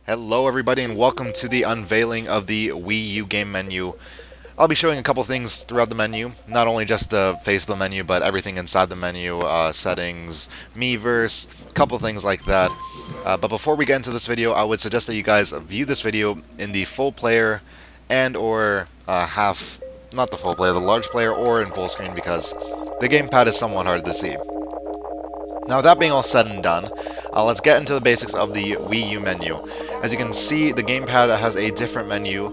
Hello everybody and welcome to the unveiling of the Wii U game menu. I'll be showing a couple things throughout the menu, not only just the face of the menu, but everything inside the menu, settings, Miiverse, a couple things like that. But before we get into this video, I would suggest that you guys view this video in the full player and or not the full player, the large player, or in full screen because the gamepad is somewhat hard to see. Now, with that being all said and done, let's get into the basics of the Wii U menu. As you can see, the gamepad has a different menu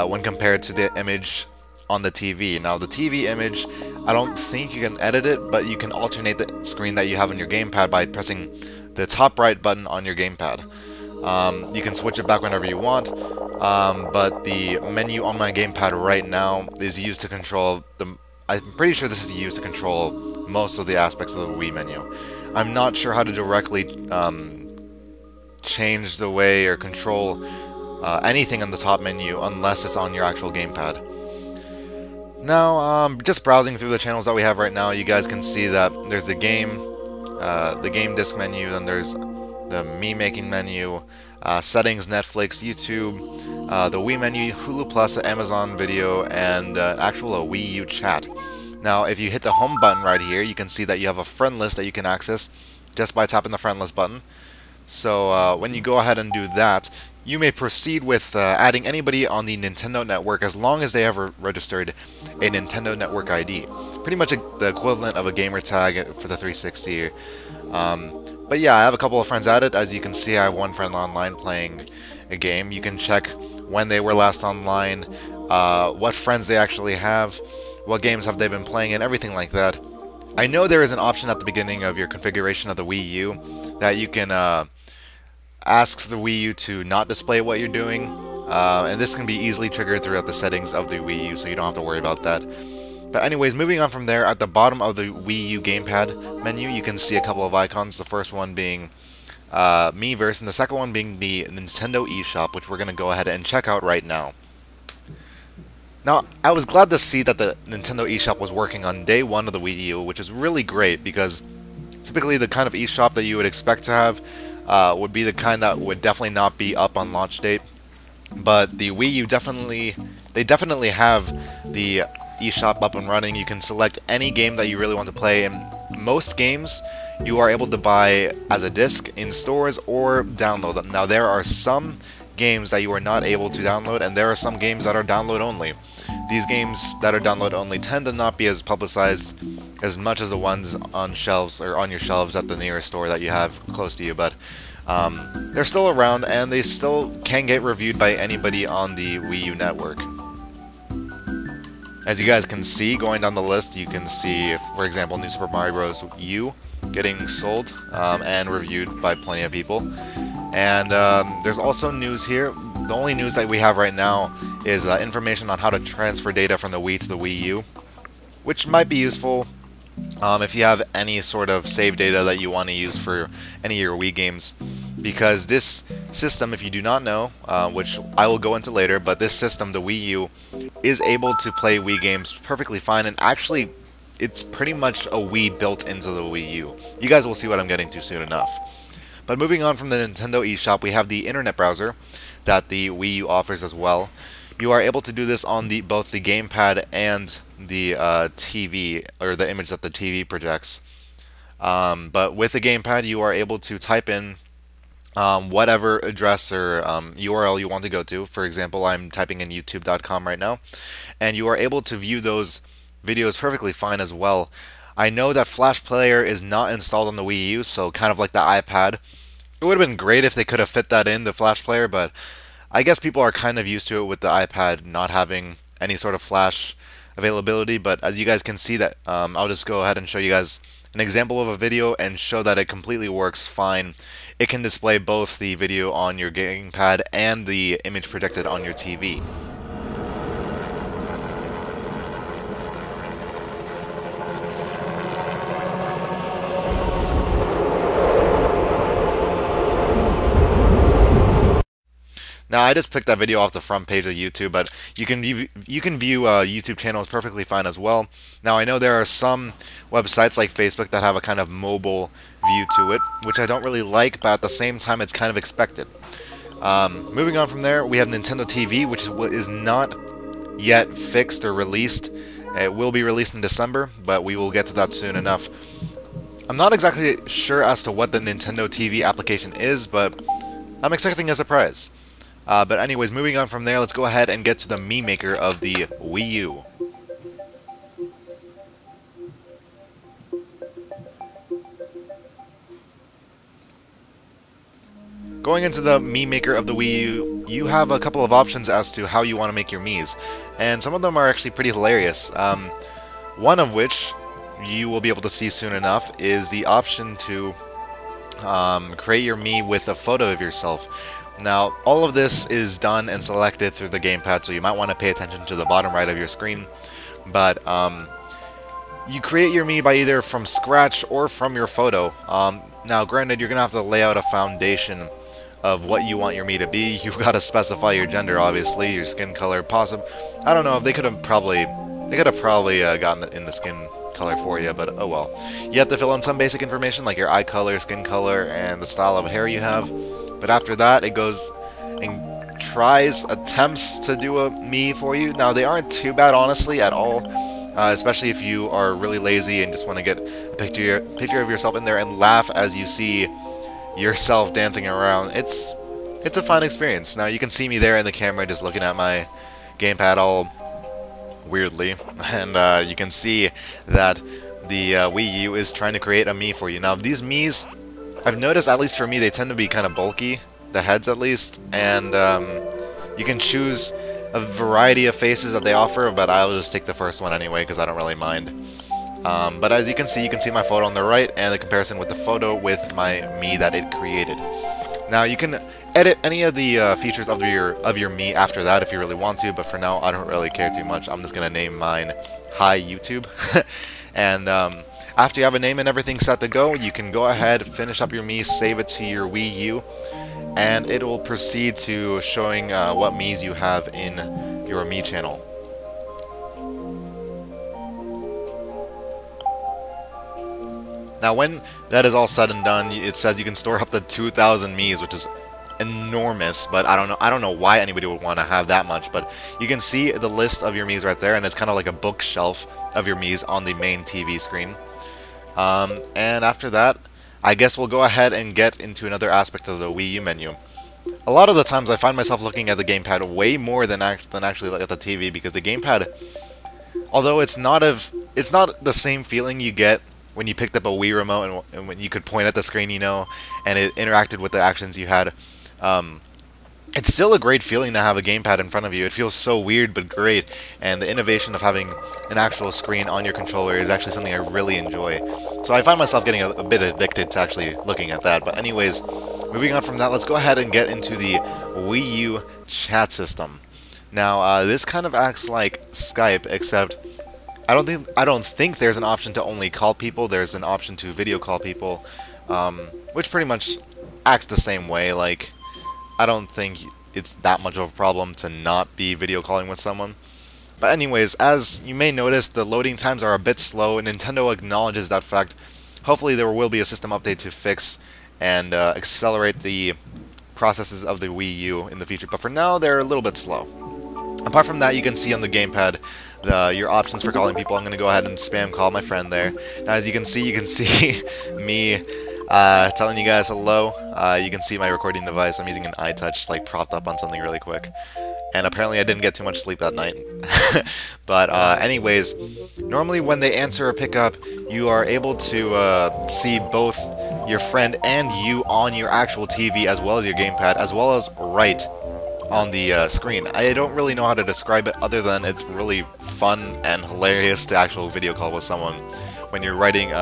when compared to the image on the TV. Now, the TV image, I don't think you can edit it, but you can alternate the screen that you have on your gamepad by pressing the top right button on your gamepad. You can switch it back whenever you want, but the menu on my gamepad right now is used to control I'm pretty sure this is used to control most of the aspects of the Wii menu. I'm not sure how to directly change the way or control anything on the top menu unless it's on your actual gamepad. Now, just browsing through the channels that we have right now, you guys can see that there's the game disc menu, then there's the Mii making menu, settings, Netflix, YouTube, the Wii menu, Hulu Plus, Amazon Video, and actual Wii U Chat. Now, if you hit the home button right here, you can see that you have a friend list that you can access just by tapping the friend list button. So when you go ahead and do that, you may proceed with adding anybody on the Nintendo Network as long as they have registered a Nintendo Network ID. Pretty much the equivalent of a gamer tag for the 360. But yeah, I have a couple of friends at it. As you can see, I have one friend online playing a game. You can check when they were last online, what friends they actually have, what games have they been playing, and everything like that. I know there is an option at the beginning of your configuration of the Wii U that you can ask the Wii U to not display what you're doing, and this can be easily triggered throughout the settings of the Wii U, so you don't have to worry about that. But anyways, moving on from there, at the bottom of the Wii U gamepad menu, you can see a couple of icons, the first one being Miiverse, and the second one being the Nintendo eShop, which we're going to go ahead and check out right now. Now, I was glad to see that the Nintendo eShop was working on day one of the Wii U, which is really great, because typically the kind of eShop that you would expect to have would be the kind that would definitely not be up on launch date. But the Wii U they definitely have the eShop up and running. You can select any game that you really want to play, and most games you are able to buy as a disc in stores or download them. Now, there are some games that you are not able to download, and there are some games that are download only. These games that are download only tend to not be as publicized as much as the ones on shelves or on your shelves at the nearest store that you have close to you, but they're still around and they still can get reviewed by anybody on the Wii U network. As you guys can see, going down the list, you can see, for example, New Super Mario Bros. U getting sold and reviewed by plenty of people. And there's also news here. The only news that we have right now is information on how to transfer data from the Wii to the Wii U, which might be useful if you have any sort of save data that you want to use for any of your Wii games. Because this system, if you do not know, which I will go into later, but this system, the Wii U, is able to play Wii games perfectly fine, and actually it's pretty much a Wii built into the Wii U. You guys will see what I'm getting to soon enough. But moving on from the Nintendo eShop, we have the internet browser that the Wii U offers as well. You are able to do this on both the gamepad and the TV, or the image that the TV projects. But with the gamepad, you are able to type in whatever address or URL you want to go to. For example, I'm typing in youtube.com right now, and you are able to view those videos perfectly fine as well. I know that Flash Player is not installed on the Wii U, so kind of like the iPad. It would have been great if they could have fit that in, the Flash Player, but I guess people are kind of used to it with the iPad not having any sort of Flash availability. But as you guys can see, that I'll just go ahead and show you guys an example of a video and show that it completely works fine. It can display both the video on your gamepad and the image projected on your TV. Now, I just picked that video off the front page of YouTube, but you can view YouTube channels perfectly fine as well. Now, I know there are some websites like Facebook that have a kind of mobile view to it, which I don't really like, but at the same time, it's kind of expected. Moving on from there, we have Nintendo TV, which is not yet fixed or released. It will be released in December, but we will get to that soon enough. I'm not exactly sure as to what the Nintendo TV application is, but I'm expecting a surprise. But anyways, moving on from there, let's go ahead and get to the Mii Maker of the Wii U. Going into the Mii Maker of the Wii U, you have a couple of options as to how you want to make your Miis, and some of them are actually pretty hilarious. One of which you will be able to see soon enough is the option to create your Mii with a photo of yourself. Now, all of this is done and selected through the Gamepad, so you might want to pay attention to the bottom right of your screen. But you create your Mii by either from scratch or from your photo. Now, granted, you're going to have to lay out a foundation of what you want your Mii to be. You've got to specify your gender, obviously, your skin color, possible. I don't know if they could have probably gotten in the skin color for you, but oh well. You have to fill in some basic information like your eye color, skin color, and the style of hair you have. But after that, it goes and attempts to do a Mii for you. Now, they aren't too bad, honestly, at all. Especially if you are really lazy and just want to get a picture of yourself in there and laugh as you see yourself dancing around. It's a fun experience. Now, you can see me there in the camera just looking at my gamepad all weirdly, and you can see that the Wii U is trying to create a Mii for you. Now, these Miis, I've noticed, at least for me, they tend to be kind of bulky, the heads at least, and you can choose a variety of faces that they offer, but I'll just take the first one anyway because I don't really mind. But as you can see my photo on the right and the comparison with the photo with my Mii that it created. Now, you can edit any of the features of your Mii after that if you really want to, but for now I don't really care too much. I'm just gonna name mine Hi YouTube. And after you have a name and everything set to go, you can go ahead, finish up your Mii, save it to your Wii U, and it will proceed to showing what Miis you have in your Mii channel. Now, when that is all said and done, it says you can store up to 2,000 Miis, which is enormous, but I don't know why anybody would want to have that much, but you can see the list of your Miis right there, and it's kind of like a bookshelf of your Miis on the main TV screen. And after that, I guess we'll go ahead and get into another aspect of the Wii U menu. A lot of the times I find myself looking at the gamepad way more than actually at the TV, because the gamepad, although it's not the same feeling you get when you picked up a Wii remote and when you could point at the screen, you know, and it interacted with the actions you had. It's still a great feeling to have a gamepad in front of you. It feels so weird but great, and the innovation of having an actual screen on your controller is actually something I really enjoy. So I find myself getting a bit addicted to actually looking at that. But anyways, moving on from that, let's go ahead and get into the Wii U Chat system. Now, this kind of acts like Skype, except I don't think there's an option to only call people. There's an option to video call people, which pretty much acts the same way. Like, I don't think it's that much of a problem to not be video calling with someone. But anyways, as you may notice, the loading times are a bit slow, and Nintendo acknowledges that fact. Hopefully there will be a system update to fix and accelerate the processes of the Wii U in the future, but for now they're a little bit slow. Apart from that, you can see on the gamepad your options for calling people. I'm going to go ahead and spam call my friend there. Now, as you can see me telling you guys hello. You can see my recording device. I'm using an iTouch, like, propped up on something really quick. And apparently I didn't get too much sleep that night. But anyways, normally when they answer a pickup, you are able to see both your friend and you on your actual TV, as well as your gamepad, as well as right on the screen. I don't really know how to describe it other than it's really fun and hilarious to actual video call with someone when you're writing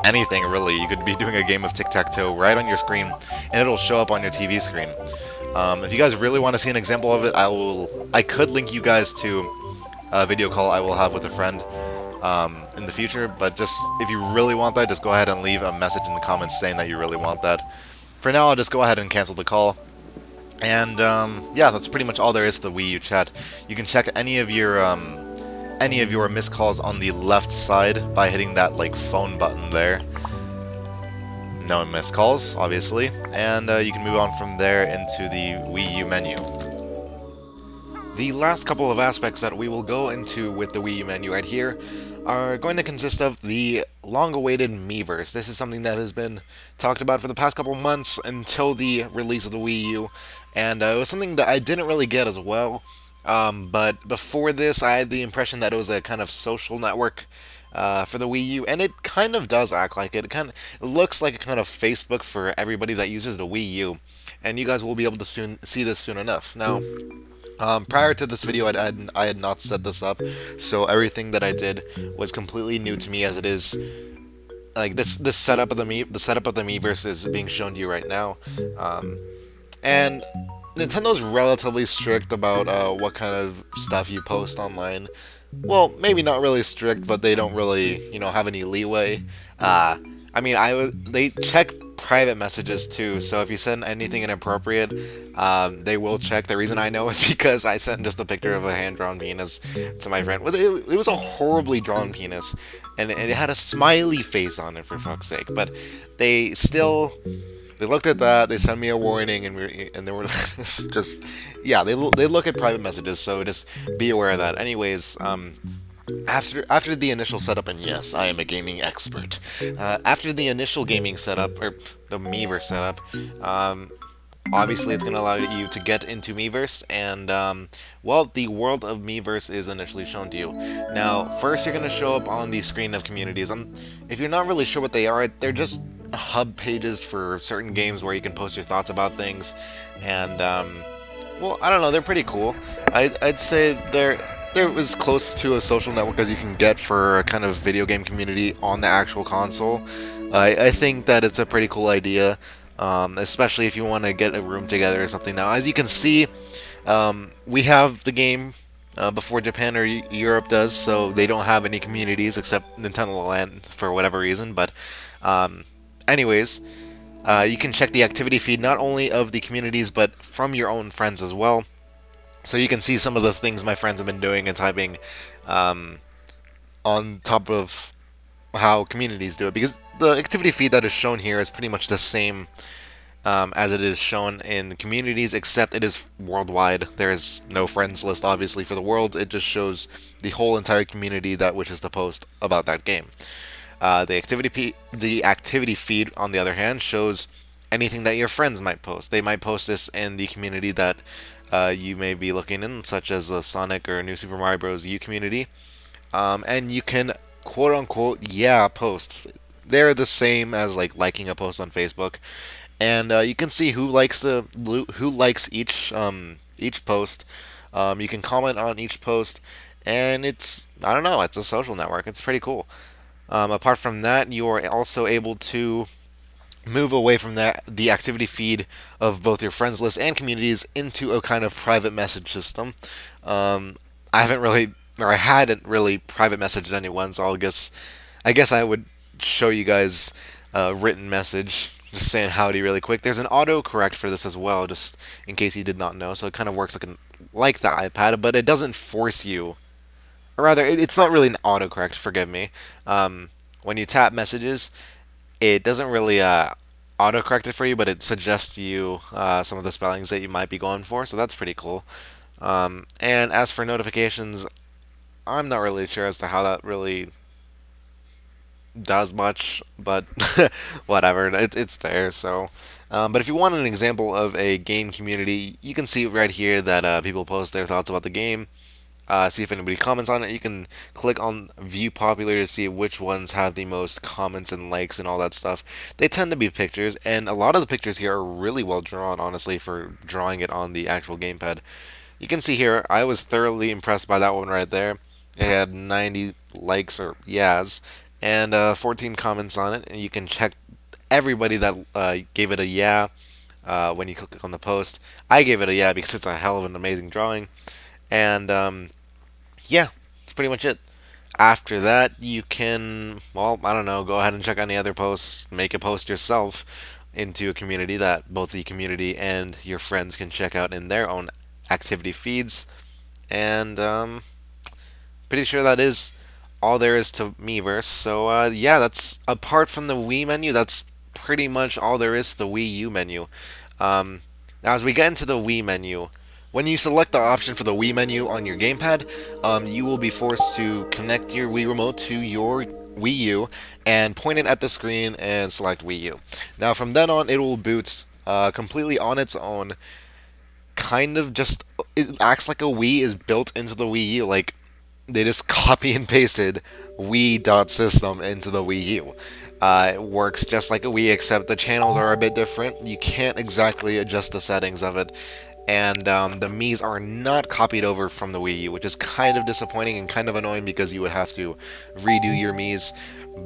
anything, really. You could be doing a game of tic-tac-toe right on your screen, and it'll show up on your TV screen. If you guys really want to see an example of it, I could link you guys to a video call I will have with a friend in the future, but just if you really want that, just go ahead and leave a message in the comments saying that you really want that. For now, I'll just go ahead and cancel the call. And yeah, that's pretty much all there is to the Wii U Chat. You can check any of your missed calls on the left side by hitting that, like, phone button there. no missed calls, obviously, and you can move on from there into the Wii U menu. The last couple of aspects that we will go into with the Wii U menu right here are going to consist of the long-awaited Miiverse. This is something that has been talked about for the past couple months until the release of the Wii U, and it was something that I didn't really get as well. But before this, I had the impression that it was a kind of social network for the Wii U, and it kind of does act like it. It looks like a kind of Facebook for everybody that uses the Wii U, and you guys will be able to see this soon enough. Now, prior to this video, I had not set this up, so everything that I did was completely new to me, as it is like this setup of the Miiverse is being shown to you right now, and Nintendo's relatively strict about what kind of stuff you post online. Well, maybe not really strict, but they don't really, have any leeway. I mean, they check private messages too, so if you send anything inappropriate, they will check. The reason I know is because I sent just a picture of a hand-drawn penis to my friend. It was a horribly drawn penis, and it had a smiley face on it, for fuck's sake. But they looked at that, they sent me a warning, and they were just, yeah, they look at private messages, so just be aware of that. Anyways, after the initial setup, and yes, I am a gaming expert. After the initial gaming setup, or the Miiverse setup, obviously it's going to allow you to get into Miiverse, and well, the world of Miiverse is initially shown to you. Now, first you're going to show up on the screen of communities. If you're not really sure what they are, they're just hub pages for certain games where you can post your thoughts about things, and well, I don't know, they're pretty cool. I'd say they're as close to a social network as you can get for a kind of video game community on the actual console. I think that it's a pretty cool idea, especially if you want to get a room together or something. Now, as you can see, we have the game before Japan or Europe does, so they don't have any communities except Nintendo Land for whatever reason. But anyways, you can check the activity feed not only of the communities but from your own friends as well. So you can see some of the things my friends have been doing and typing on top of how communities do it, because the activity feed that is shown here is pretty much the same as it is shown in the communities, except it is worldwide. There is no friends list, obviously, for the world. It just shows the whole entire community that wishes to post about that game. The activity feed, on the other hand, shows anything that your friends might post. They might post this in the community that you may be looking in, such as the Sonic or New Super Mario Bros. U community, and you can quote-unquote posts. They're the same as liking a post on Facebook, and you can see who likes each post. You can comment on each post, and I don't know, it's a social network. It's pretty cool. Apart from that, you are also able to move away from the activity feed of both your friends list and communities into a kind of private message system. I hadn't really private messaged anyone, so I guess I would show you guys a written message, just saying howdy really quick. There's an autocorrect for this as well, just in case you did not know. So it kind of works like the iPad, but it doesn't force you. Or rather, it's not really an autocorrect, forgive me. When you tap messages, it doesn't really autocorrect it for you, but it suggests you some of the spellings that you might be going for, so that's pretty cool. And as for notifications, I'm not really sure as to how that really does much, but whatever, it's there. So, but if you want an example of a game community, you can see right here that people post their thoughts about the game. See if anybody comments on it. You can click on View Popular to see which ones have the most comments and likes and all that stuff. They tend to be pictures, and a lot of the pictures here are really well drawn, honestly, for drawing it on the actual gamepad. You can see here, I was thoroughly impressed by that one right there. It had 90 likes, or yeahs, and 14 comments on it, and you can check everybody that gave it a yeah when you click on the post. I gave it a yeah because it's a hell of an amazing drawing, and yeah, that's pretty much it. After that, you can, well, I don't know, go ahead and check any other posts, make a post yourself into a community that both the community and your friends can check out in their own activity feeds. And pretty sure that is all there is to Miiverse. So yeah, that's, apart from the Wii menu, that's pretty much all there is to the Wii U menu. Now, as we get into the Wii menu, when you select the option for the Wii menu on your gamepad, you will be forced to connect your Wii remote to your Wii U and point it at the screen and select Wii U. Now, from then on, it will boot completely on its own. Kind of just, it acts like a Wii is built into the Wii U. Like, they just copy and pasted Wii.system into the Wii U. It works just like a Wii, except the channels are a bit different. You can't exactly adjust the settings of it. And the Miis are not copied over from the Wii U, which is kind of disappointing and kind of annoying because you would have to redo your Miis.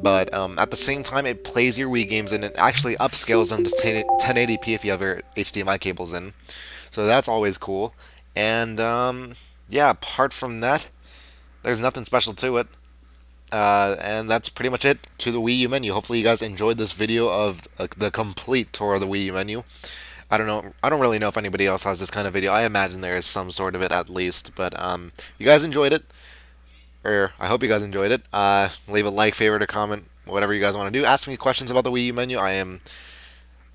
But at the same time, it plays your Wii games and it actually upscales them to 1080p if you have your HDMI cables in. So that's always cool. And yeah, apart from that, there's nothing special to it. And that's pretty much it to the Wii U menu. Hopefully you guys enjoyed this video of the complete tour of the Wii U menu. I don't know. I don't really know if anybody else has this kind of video. I imagine there is some sort of it at least. But you guys enjoyed it, or I hope you guys enjoyed it. Leave a like, favorite, or comment, whatever you guys want to do. Ask me questions about the Wii U menu. I am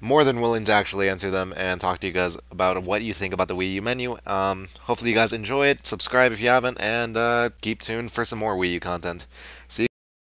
more than willing to actually answer them and talk to you guys about what you think about the Wii U menu. Hopefully you guys enjoy it. Subscribe if you haven't, and keep tuned for some more Wii U content.